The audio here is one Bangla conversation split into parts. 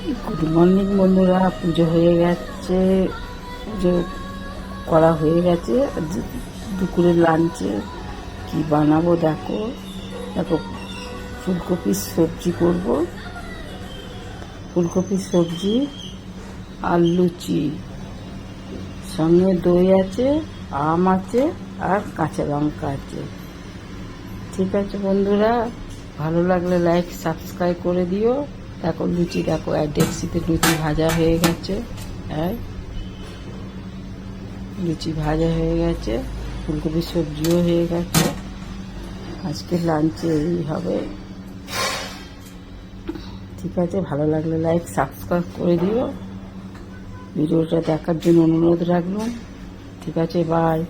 গুড মর্নিং বন্ধুরা, পুজো হয়ে গেছে, পুজো করা হয়ে গেছে। দুপুরের লাঞ্চে কি বানাবো দেখো দেখো ফুলকপির সবজি করব, ফুলকপির সবজি আর লুচি, সঙ্গে দই আছে, আম আছে আর কাঁচা লঙ্কা আছে। ঠিক আছে বন্ধুরা, ভালো লাগলে লাইক সাবস্ক্রাইব করে দিও। দেখো লুচি, দেখো ডেক্সিতে লুচি ভাজা হয়ে গেছে। হ্যাঁ, লুচি ভাজা হয়ে গেছে, ফুলকপির সবজিও হয়ে গেছে। আজকে লাঞ্চে এই হবে। ঠিক আছে, ভালো লাগলে লাইক সাবস্ক্রাইব করে দিও। ভিডিওটা দেখার জন্য অনুরোধ রাখলাম। ঠিক আছে, বাই।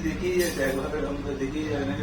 দেখি একবার দেখি যায় না।